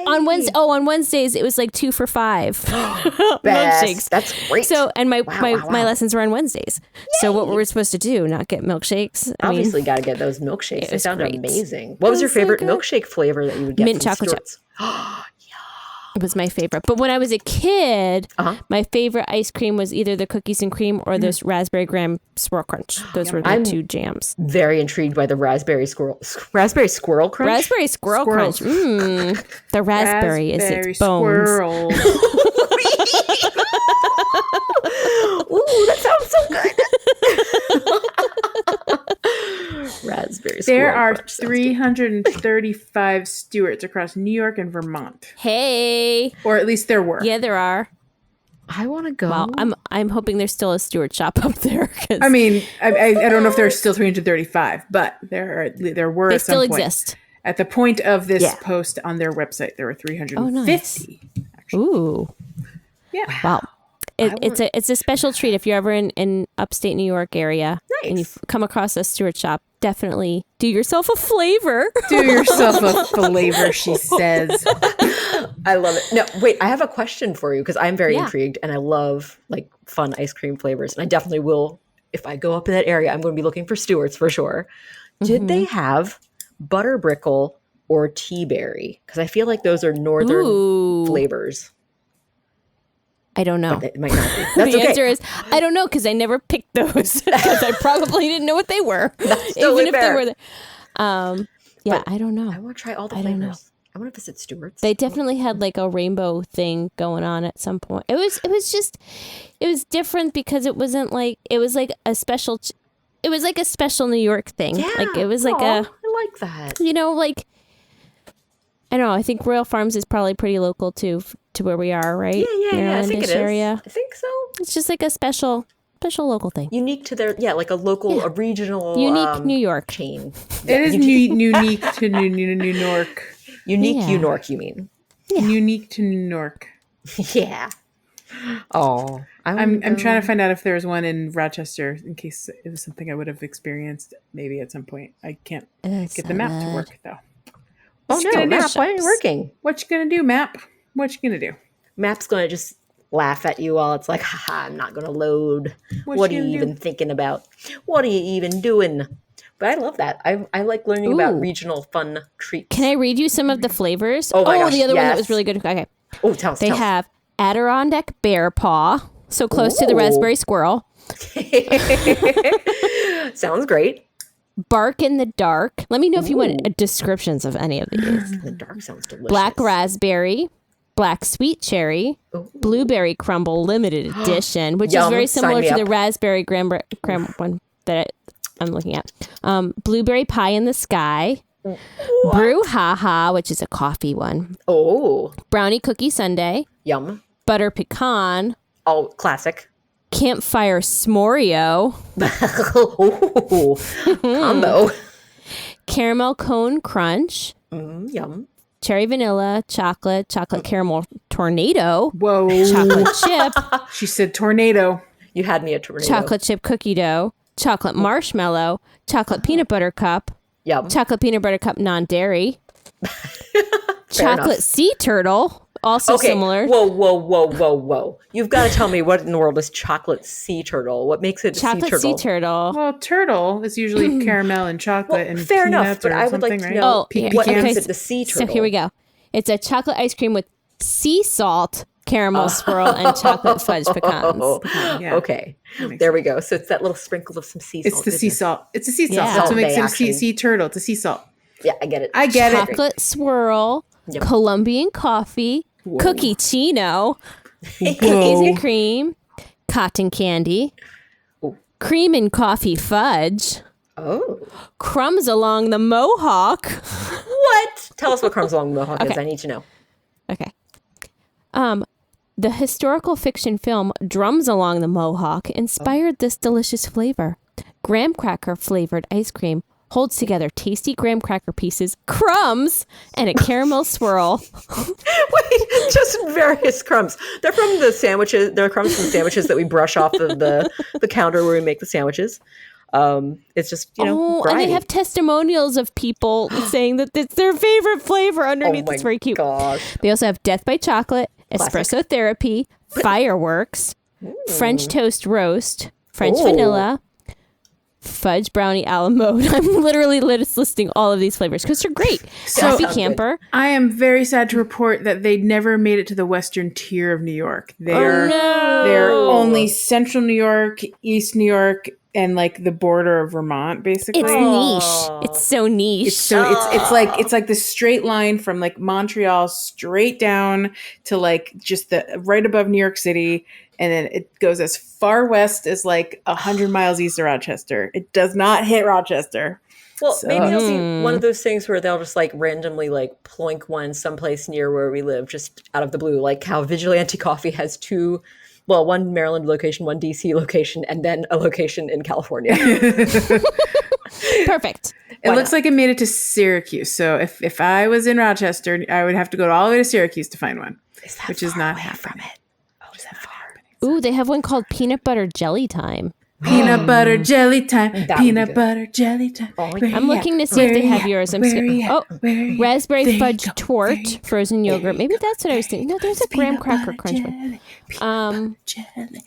on Wednesdays it was like 2 for $5 milkshakes. That's great. So and my Wow. lessons were on Wednesdays. So what were we supposed to do? Not get milkshakes? I mean, Obviously, got to get those milkshakes. They was sound great. amazing. What was your was so favorite good. milkshake flavor that you would get? Mint from chocolate chip. Stewart's? it was my favorite. But when I was a kid, Uh-huh. my favorite ice cream was either the cookies and cream or those raspberry graham swirl crunch. Those were the two jams. Very intrigued by the raspberry squirrel crunch. Raspberry squirrel crunch. The raspberry is its bones. Squirrel. Ooh, that sounds so good. Raspberry squirrel There are crunch sounds good. 335 Stewarts across New York and Vermont. Hey. Or at least there were. Yeah, there are. I want to go. Well, I'm hoping there's still a Stewart shop up there. 'Cause I mean, I don't know if there's still 335, but there were they at some still point. exist. At the point of this post on their website, there were 350. Oh, nice. Actually. Ooh. Yeah. Wow. It's a special treat if you're ever in upstate New York area and you come across a Stewart shop. Definitely do yourself a flavor. Do yourself a flavor, she says. I love it. No, wait, I have a question for you because I'm very intrigued and I love like fun ice cream flavors. And I definitely will, if I go up in that area, I'm going to be looking for Stewart's for sure. Did they have butter brickle or tea berry? Because I feel like those are northern flavors. I don't know. But it might not be. That's the answer is I don't know because I never picked those because I probably didn't know what they were. That's totally even if fair. they were there. Yeah, I don't know. I want to try all the I flavors. don't know. I want to visit Stewart's. They definitely had like a rainbow thing going on at some point. It was different because it was like a special New York thing. Yeah. Like it was like I like that. Like I don't know. I think Royal Farms is probably pretty local too to where we are, right? Yeah. I think it is. Area. I think so. It's just like a special local thing. Unique to their, like a local, a regional, unique New York chain. It is unique to New York. Unique New York, you mean? Yeah. Unique to New York. Yeah. Oh, I'm trying to find out if there's one in Rochester in case it was something I would have experienced maybe at some point. I can't get the map to work though. Map, why aren't you working? What you gonna do, Map? What you gonna do? Map's gonna just laugh at you while it's like, haha, I'm not gonna load. What are you even thinking about? What are you even doing? But I love that. I like learning about regional fun treats. Can I read you some of the flavors? Oh my gosh, the other one that was really good. Okay. Oh, tell us. They have Adirondack Bear Paw, so close to the Raspberry Squirrel. Sounds great. Bark in the Dark. Let me know if you want descriptions of any of these. The dark sounds delicious. Black Raspberry, Black Sweet Cherry, Blueberry Crumble Limited Edition, which is very similar to the Raspberry Graham one that I'm looking at. Blueberry Pie in the Sky, Brew Ha, which is a coffee one. Oh. Brownie Cookie Sundae. Yum. Butter Pecan. Oh, classic. Campfire S'moreo. Combo. Caramel Cone Crunch. Yum. Cherry Vanilla, Chocolate Caramel Tornado. Whoa. Chocolate Chip. She said tornado. You had me a tornado. Chocolate Chip Cookie Dough. Chocolate Marshmallow. Chocolate Peanut Butter Cup. Yum. Chocolate Peanut Butter Cup non-dairy. Chocolate Sea Turtle. Also similar. Whoa. You've got to tell me what in the world is chocolate sea turtle. What makes it a chocolate sea turtle? Well, turtle is usually caramel and chocolate and fair enough, peanuts but or I would something, like to right? know what okay, makes it the sea turtle. So here we go. It's a chocolate ice cream with sea salt, caramel swirl, and chocolate fudge pecans. Yeah. Okay, there we go. So it's that little sprinkle of some sea salt. It's the sea salt. It's a sea salt. Yeah. That's what makes it a Action. sea turtle. It's a sea salt. Yeah, I get it. I get it. Chocolate swirl, Colombian coffee, cookie chino, cookies and cream, cotton candy, cream and coffee fudge. Oh. Crumbs along the mohawk. What? Tell us what crumbs along the mohawk is. I need to know. Okay. The historical fiction film Drums Along the Mohawk inspired this delicious flavor. Graham cracker flavored ice cream holds together tasty graham cracker pieces, crumbs, and a caramel swirl. Wait, just various crumbs. They're from the sandwiches. They're crumbs from sandwiches that we brush off of the counter where we make the sandwiches. It's just, and variety. they have testimonials of people saying that it's their favorite flavor underneath. It's very cute. Gosh. They also have Death by Chocolate, Classic. Espresso Therapy, Fireworks, French Toast Roast, French Vanilla, Fudge Brownie a la mode. I'm literally listing all of these flavors because they're great. Coffee Camper. I am very sad to report that they never made it to the western tier of New York. They're only central New York, East New York, and like the border of Vermont, basically. It's niche. It's so niche. It's like this straight line from like Montreal straight down to like just the right above New York City, and then it goes as far west as like 100 miles east of Rochester. It does not hit Rochester. Well, maybe it'll be one of those things where they'll just like randomly like ploink one someplace near where we live, just out of the blue, like how Vigilante Coffee has two well, one Maryland location, one DC location, and then a location in California. Perfect. It looks like it made it to Syracuse. So if I was in Rochester, I would have to go all the way to Syracuse to find one, which is not happening. Oh, is that far? Ooh, they have one called Peanut Butter Jelly Time. Peanut butter jelly time. That would be Peanut good. butter jelly time. Oh, Where I'm you looking to at? see if they Where have you yours. at? Where you at? Where you at? Raspberry There you fudge go. torte, There you go. frozen yogurt. There Maybe you that's what I was thinking. No, there's a graham Peanut cracker butter crunch one. jelly. Peanut butter jelly.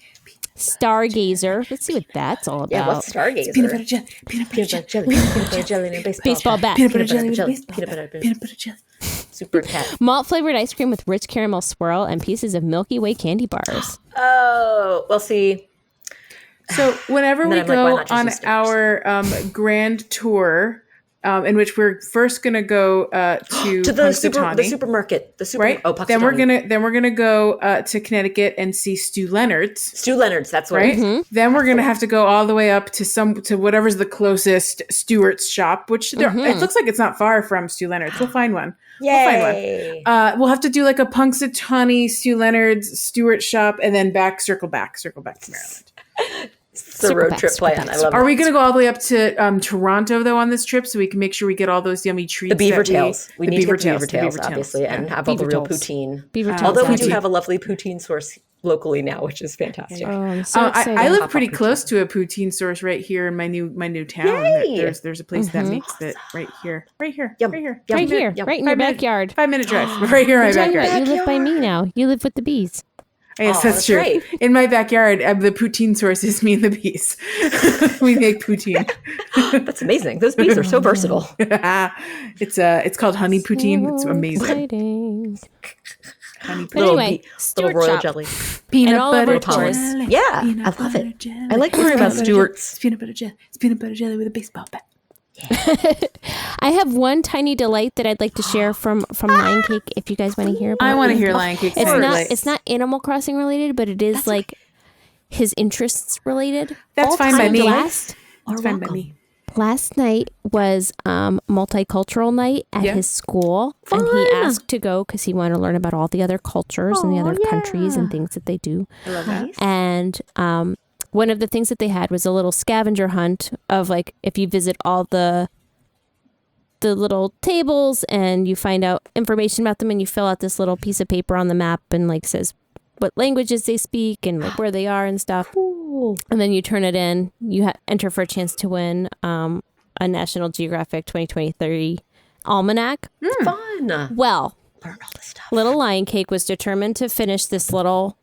Stargazer. Let's see what that's all about. Yeah, what's Stargazer? Peanut butter jelly. Peanut butter Peanut butter jelly. jelly. Peanut butter jelly and a Baseball bat. Peanut butter Peanut butter jelly. jelly. Baseball Peanut bat. butter- Peanut butter jelly. Super cat. Malt flavored ice cream with rich caramel swirl and pieces of Milky Way candy bars. Oh, well, see. So whenever And we then I'm like, why go not just on use stickers? our grand tour, in which we're first gonna go to To the supermarket. right? Oh, then we're Punxsutawney. gonna go to Connecticut and see Stu Leonard's. Stu Leonard's. That's what. Right. It is. Then we're gonna have to go all the way up to whatever's the closest Stewart's shop, which it looks like it's not far from Stu Leonard's. We'll find one. Yay! We'll have to do like a Punxsutawney, Stu Leonard's, Stewart shop, and then circle back to Maryland. It's the road trip plan. I love it. Are we going to go all the way up to Toronto though on this trip so we can make sure we get all those yummy treats? The beaver tails. We need to get the beaver the tails, obviously, and have all the Beaver real tails. poutine. Beaver tails. Although we do poutine. have a lovely poutine source locally now, which is fantastic. Oh, I'm so excited. I live Pop-up pretty poutine. close to a poutine source right here in my new town. Yay! There's a place that makes it right here. Yum. Right here. Yum. right here, Yum. right in your 5 minute- backyard. 5-minute drive. Right here in my You're talking backyard. about you live by me now. You live with the bees. Yes, Oh, that's that's true. right. In my backyard, the poutine source is me and the bees. We make poutine. That's amazing. Those bees are so versatile. It's called honey poutine. It's amazing. Exciting. Honey But anyway, little Stewart royal shop. jelly. Peanut And all of butter our tours. jelly. Yeah, Peanut I love butter it. jelly. I like learning about Peanut butter Stewart's. jelly. It's peanut butter jelly. It's peanut butter jelly with a baseball bat. I have one tiny delight that I'd like to share from Lion Cake. If you guys want to hear about I want to it. hear Lion Cake. It's not Animal Crossing related, but it is like his interests related. That's fine by me. Last It's fine by me. Last night was multicultural night at his school, and he asked to go because he wanted to learn about all the other cultures and the other countries and things that they do. I love that. And one of the things that they had was a little scavenger hunt of like if you visit all the little tables and you find out information about them and you fill out this little piece of paper on the map and like says what languages they speak and like where they are and stuff. Ooh. And then you turn it in. You enter for a chance to win a National Geographic 2023 almanac. Fun. Well, Learn all this stuff. Little Lion Cake was determined to finish this little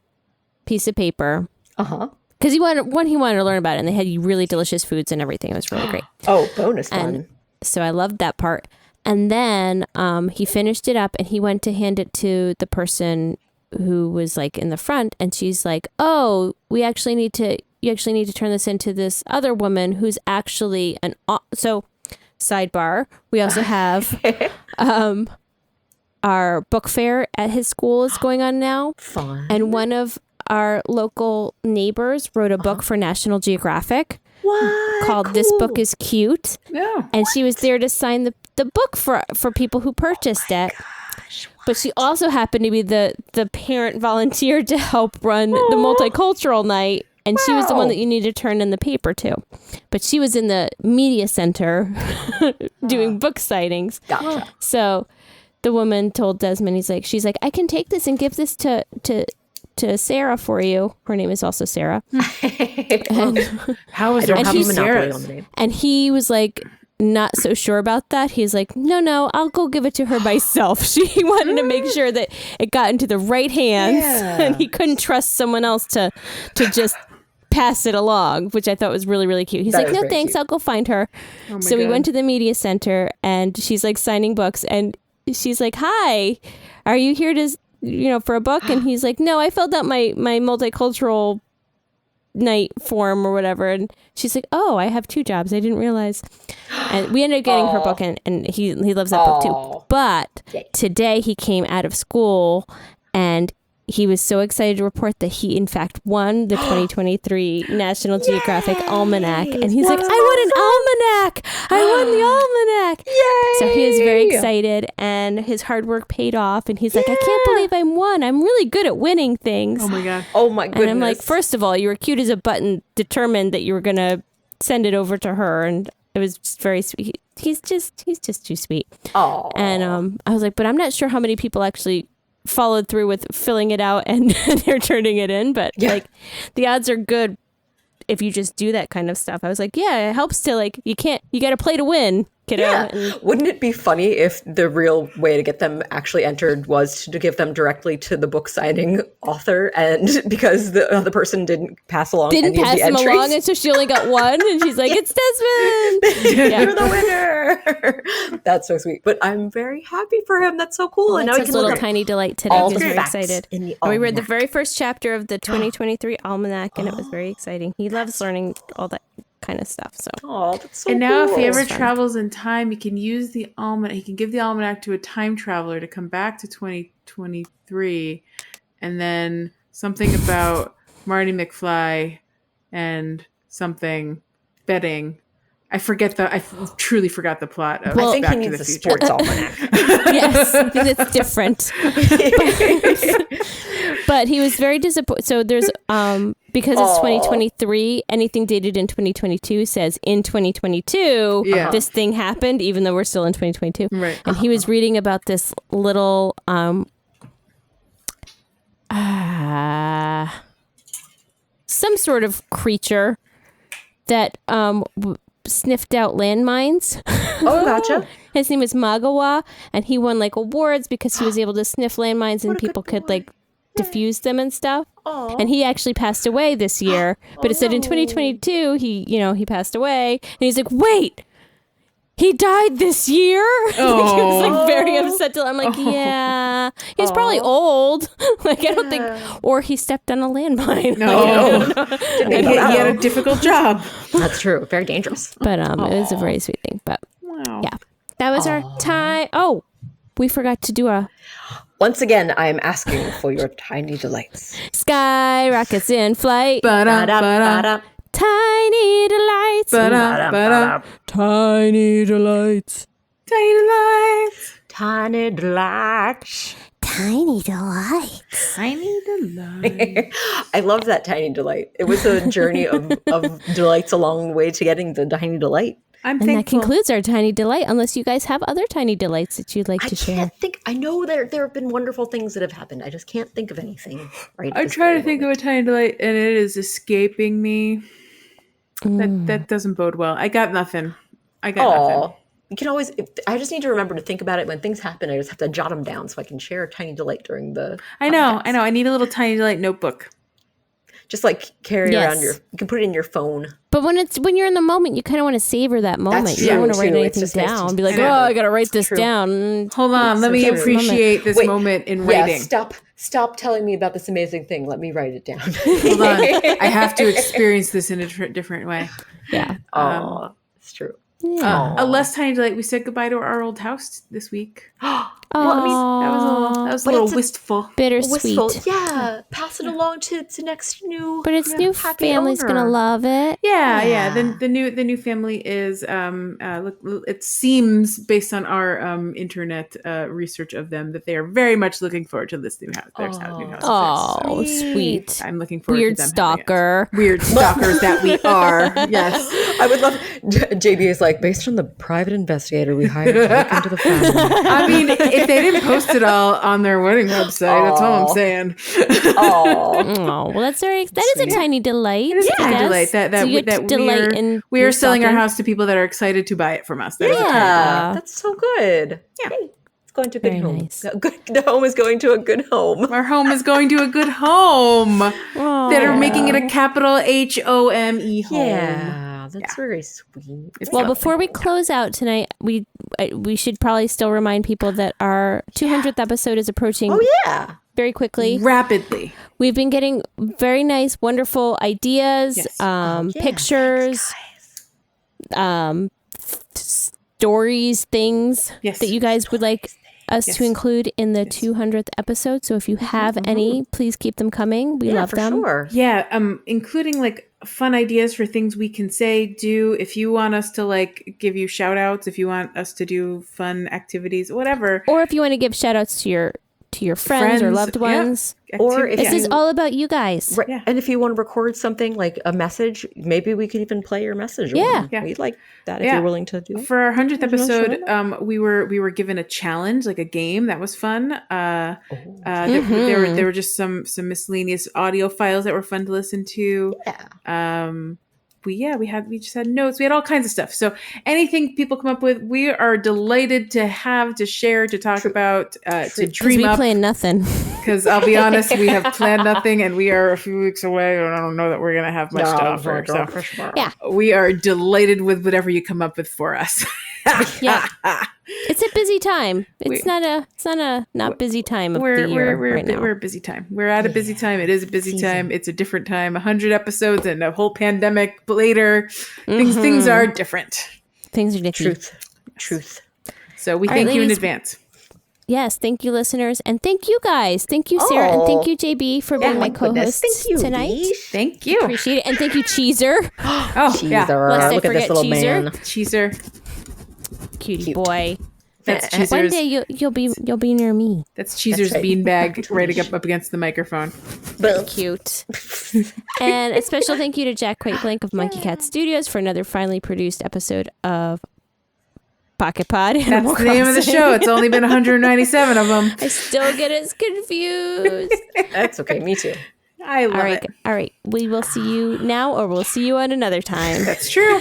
piece of paper Uh-huh. because he wanted to learn about it, and they had really delicious foods and everything. It was really great. Oh, bonus fun. And so I loved that part. And then he finished it up, and he went to hand it to the person who was like in the front, and she's like, "Oh, you actually need to turn this into this other woman who's actually so." Sidebar: we also have our book fair at his school is going on now, Fun. and one of our local neighbors wrote a book for National Geographic What? called "This Book Is Cute," No. and she was there to sign the book for people who purchased it. But she also happened to be the parent volunteer to help run the multicultural night. And she was the one that you need to turn in the paper to. But she was in the media center doing book sightings. Gotcha. So the woman told Desmond, she's like, I can take this and give this to Sarah for you. Her name is also Sarah. How is I there don't have a two monopoly Sarahs? on the name. And he was like, not so sure about that. He's like, no, I'll go give it to her myself. She wanted to make sure that it got into the right hands, and he couldn't trust someone else to just pass it along, which I thought was really, really cute. He's That like, is no, very thanks, cute. I'll go find her. Oh my So we God. went to the media center, and she's like signing books, and she's like, hi, are you here to, for a book? And he's like, no, I filled out my multicultural night form or whatever. And she's like, oh, I have 2 jobs. I didn't realize. And we ended up getting her book, and he loves that book too. But Yay. today he came out of school, and he was so excited to report that he, in fact, won the 2023 National Geographic Almanac. And he's like, I won an almanac! I won the almanac! Yay! So he was very excited, and his hard work paid off. And he's like, I can't believe I won. I'm really good at winning things. Oh my God. Oh my goodness. And I'm like, first of all, you were cute as a button, determined that you were going to send it over to her. And it was just very sweet. He's just too sweet. Oh. And I was like, but I'm not sure how many people actually followed through with filling it out and they're turning it in, but like the odds are good if you just do that kind of stuff. I was like, yeah, it helps to like, you got to play to win, kiddo. Yeah. Wouldn't it be funny if the real way to get them actually entered was to give them directly to the book signing author, and because the other person didn't pass along any of the him entries. along, and so she only got one, and she's like, it's Desmond. You're the winner. That's so sweet. But I'm very happy for him. That's so cool. And now he can little tiny delight today. All He was the very facts excited. in the And we read the almanac. very first chapter of the 2023 almanac, and it was very exciting. He loves learning all that kind of stuff. So Oh, that's so And now, cool. if he ever fun. travels in time, he can use the almanac. He can give the almanac to a time traveler to come back to 2023, and then something about Marty McFly and something betting. I truly forgot the plot of I think Back he to needs the a Future. sports almanac. yes, I think that's different. But he was very disappointed. So there's because it's 2023, anything dated in 2022 says in 2022 this thing happened, even though we're still in 2022. Right. And he was reading about this little some sort of creature that sniffed out landmines. Oh, gotcha. His name is Magawa, and he won like awards because he was able to sniff landmines and people could like diffuse them and stuff. And he actually passed away this year, but it said in 2022 he passed away, and he's like, wait, he died this year. He was like very upset. I'm like, yeah, he's probably old. Like I don't think, or he stepped on a landmine. No, Didn't he know. had a difficult job. That's true. Very dangerous. But it was a very sweet thing. But Wow. yeah, that was our time. Oh, we forgot to do a Once again, I am asking for your tiny delights. sky rockets in flight. Ba-da, ba-da, Ba-da. Tiny delights. ba-da, ba-da. Tiny delights. Tiny delights. Tiny delights. Tiny delights. Tiny delights. I love that tiny delight. It was a journey of delights along the way to getting the tiny delight. I'm And that thankful. concludes our tiny delight, unless you guys have other tiny delights that you'd like I to share. can't think. I know there have been wonderful things that have happened. I just can't think of anything right. I'm trying to think of a tiny delight, and it is escaping me. That doesn't bode well. I got nothing. Oh, you can always. I just need to remember to think about it when things happen. I just have to jot them down so I can share a tiny delight during the. I know. podcast. I need a little tiny delight notebook. Just like carry Yes. around you can put it in your phone. But when you're in the moment, you kind of want to savor that moment. You don't true, want to write too. It's anything just nice down. to Be like, I know. oh, I got to write this true. down. Hold on. Let me true. appreciate this Wait, moment in Yeah, writing. stop telling me about this amazing thing. Let me write it down. Hold on. I have to experience this in a different way. Yeah. Oh, it's true. A less tiny delight. We said goodbye to our old house this week. Well, I mean, That was a But little it's a- wistful. Bittersweet. wistful. Yeah, pass it along to next new. But its new happy family's owner. gonna love it. Yeah. The new family is it seems based on our internet research of them that they are very much looking forward to this new house. Their new house. Oh, So sweet. I'm looking forward Weird to them having it. stalker. Weird stalkers that we are. Yes. I would love. JB is like, based on the private investigator we hired to look into the family. I mean, if they didn't post it all on their wedding website, that's all I'm saying. Oh, Oh, well, that's very. That is a tiny delight. It is a I tiny guess. delight that So you get to delight in we are your selling our stalking. house to people that are excited to buy it from us. That is a tiny delight. yeah, that's so good. Yeah. Hey, it's going to a good Very home. nice. The home is going to a good home. Our home is going to a good home. That are making it a capital HOME home. Yeah, that's very sweet. It's Well, lovely. before we close out tonight, we should probably still remind people that our 200th episode is approaching Oh yeah. very quickly. rapidly. We've been getting very nice, wonderful ideas, Yes. pictures, stories, things Yes. that you guys would like us to include in the 200th episode. So if you have any, please keep them coming. We love them. Sure. Yeah, including like fun ideas for things we can say, do. If you want us to like give you shout outs, if you want us to do fun activities, whatever. Or if you want to give shout outs to your friends or loved ones. Or if this is all about you guys. Right. Yeah. And if you want to record something like a message, maybe we could even play your message. Yeah. We'd like that if you're willing to do it. For our 100th episode, we were given a challenge, like a game that was fun. There were just some miscellaneous audio files that were fun to listen to. Yeah. We just had notes. We had all kinds of stuff. So anything people come up with, we are delighted to have, to share, to talk about, to dream up. We plan nothing. Because I'll be honest, we have planned nothing, and we are a few weeks away, and I don't know that we're going to have much to offer. So we are delighted with whatever you come up with for us. Yeah, it's a busy time. It's not a not busy time of the year right now. We're a busy time. We're at a busy time. It is a busy time. It's a different time. 100 episodes and a whole pandemic later. Things are different. Things are different. Truth. So we thank you in advance. Yes, thank you, listeners, and thank you guys. Thank you, Sarah, and thank you, JB, for being my co-host tonight. Thank you. Appreciate it, and thank you, Cheezer. Cheezer. Look at this little Cheezer. man. Cheezer. Cutie boy. That's Cheezer's. One day you'll be near me. That's Cheezer's beanbag right up against the microphone. Cute. And a special thank you to Jack Quaid Blank of Monkey Cat Studios for another finely produced episode of Pocket Pod. That's the name of the show. It's only been 197 of them. I still get us confused. That's okay. Me too. I love it. All right. We will see you now, or we'll see you at another time. That's true.